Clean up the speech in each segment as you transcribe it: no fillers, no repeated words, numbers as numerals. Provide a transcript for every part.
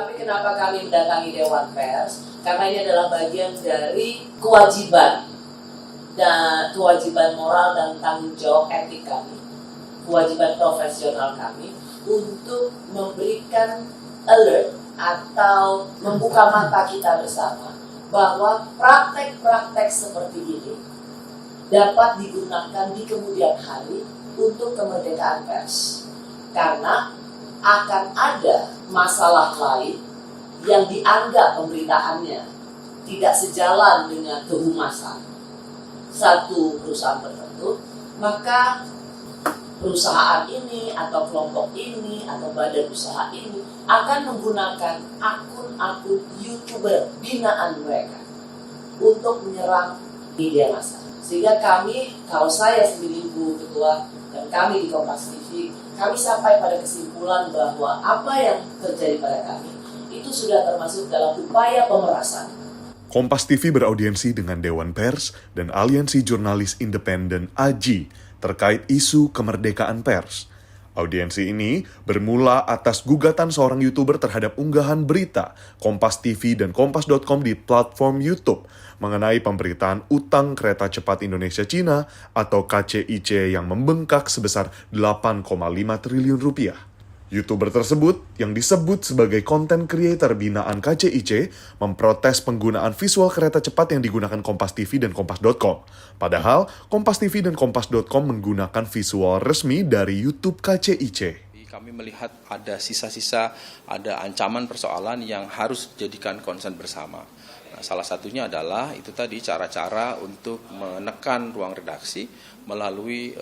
Tapi kenapa kami mendatangi Dewan Pers? Karena ini adalah bagian dari kewajiban moral dan tanggung jawab etik kami, kewajiban profesional kami untuk memberikan alert atau membuka mata kita bersama bahwa praktek-praktek seperti ini dapat digunakan di kemudian hari untuk kemerdekaan pers. Karena akan ada masalah lain yang dianggap pemberitaannya tidak sejalan dengan kehumasan satu perusahaan tertentu, maka perusahaan ini atau kelompok ini atau badan usaha ini akan menggunakan akun-akun YouTuber binaan mereka untuk menyerang media massa. Sehingga kami, kalau saya sendiri Bu Ketua dan kami di Kompas TV, kami sampai pada kesimpulan bahwa apa yang terjadi pada kami itu sudah termasuk dalam upaya pemerasan. Kompas TV beraudiensi dengan Dewan Pers dan Aliansi Jurnalis Independen AJI terkait isu kemerdekaan pers. Audiensi ini bermula atas gugatan seorang YouTuber terhadap unggahan berita Kompas TV dan Kompas.com di platform YouTube mengenai pemberitaan utang kereta cepat Indonesia-Cina atau KCIC yang membengkak sebesar 8,5 triliun rupiah. YouTuber tersebut yang disebut sebagai content creator binaan KCIC memprotes penggunaan visual kereta cepat yang digunakan Kompas TV dan Kompas.com. Padahal Kompas TV dan Kompas.com menggunakan visual resmi dari YouTube KCIC. Kami melihat ada sisa-sisa, ada ancaman persoalan yang harus dijadikan konsen bersama. Nah, salah satunya adalah itu tadi cara-cara untuk menekan ruang redaksi melalui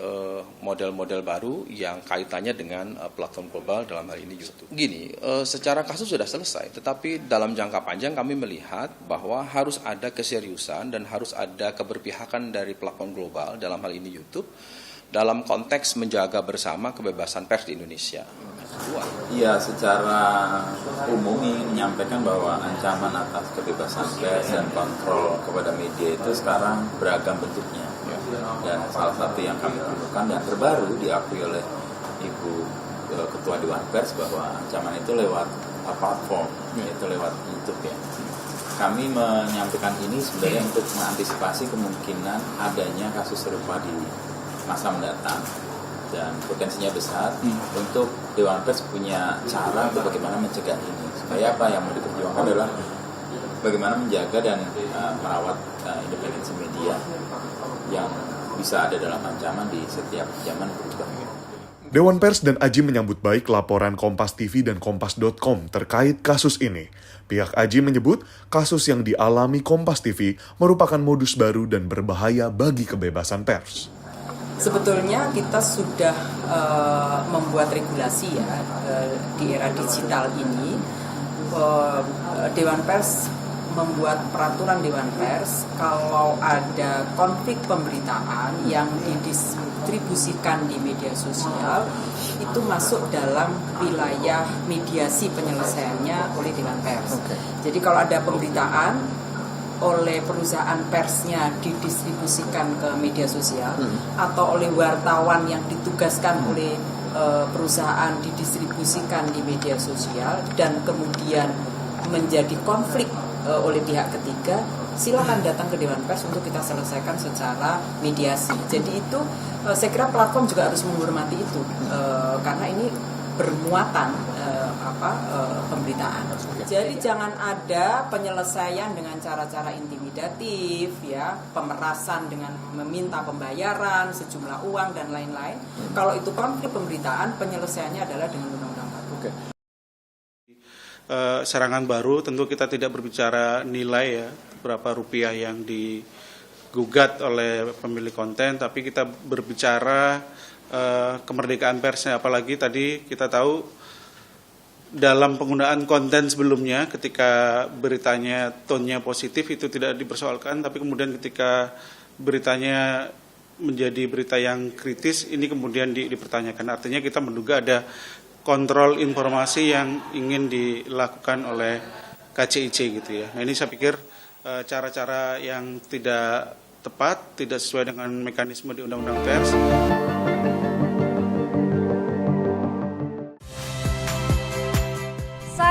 model-model baru yang kaitannya dengan platform global dalam hal ini YouTube. Gini, secara kasus sudah selesai, tetapi dalam jangka panjang kami melihat bahwa harus ada keseriusan dan harus ada keberpihakan dari platform global dalam hal ini YouTube dalam konteks menjaga bersama kebebasan pers di Indonesia. Iya, secara umum menyampaikan bahwa ancaman atas kebebasan pers dan kontrol kepada media itu sekarang beragam bentuknya. Dan salah satu yang kami temukan dan terbaru diakui oleh Ibu Ketua Dewan Pers bahwa ancaman itu lewat platform, yaitu lewat YouTube ya. Kami menyampaikan ini sebenarnya untuk mengantisipasi kemungkinan adanya kasus serupa di masa mendatang dan potensinya besar untuk Dewan Pers punya cara untuk bagaimana mencegah ini. Supaya apa yang mau diperjuangkan adalah bagaimana menjaga dan merawat independensi media yang bisa ada dalam ancaman di setiap zaman berubah. Dewan Pers dan AJI menyambut baik laporan Kompas TV dan Kompas.com terkait kasus ini. Pihak AJI menyebut kasus yang dialami Kompas TV merupakan modus baru dan berbahaya bagi kebebasan pers. Sebetulnya kita sudah membuat regulasi ya di era digital ini. Dewan Pers membuat peraturan Dewan Pers kalau ada konflik pemberitaan yang didistribusikan di media sosial itu masuk dalam wilayah mediasi penyelesaiannya oleh Dewan Pers. Jadi kalau ada pemberitaan oleh perusahaan persnya didistribusikan ke media sosial atau oleh wartawan yang ditugaskan oleh perusahaan didistribusikan di media sosial dan kemudian menjadi konflik oleh pihak ketiga, silakan datang ke Dewan Pers untuk kita selesaikan secara mediasi. Jadi itu saya kira platform juga harus menghormati itu karena ini bermuatan pemberitaan. Jadi jangan ada penyelesaian dengan cara-cara intimidatif, ya, pemerasan dengan meminta pembayaran sejumlah uang dan lain-lain. Kalau itu konflik pemberitaan, penyelesaiannya adalah dengan undang-undang baru. Serangan baru, tentu kita tidak berbicara nilai ya, berapa rupiah yang digugat oleh pemilik konten, tapi kita berbicara kemerdekaan persnya. Apalagi tadi kita tahu dalam penggunaan konten sebelumnya ketika beritanya tone-nya positif itu tidak dipersoalkan, tapi kemudian ketika beritanya menjadi berita yang kritis ini kemudian dipertanyakan. Artinya kita menduga ada kontrol informasi yang ingin dilakukan oleh KCIC gitu ya. Nah ini saya pikir cara-cara yang tidak tepat, tidak sesuai dengan mekanisme di Undang-Undang Pers.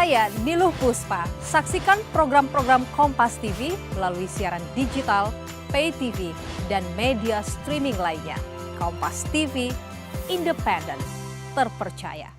Saya Niluh Puspa. Saksikan program-program Kompas TV melalui siaran digital, pay TV, dan media streaming lainnya. Kompas TV, independen, terpercaya.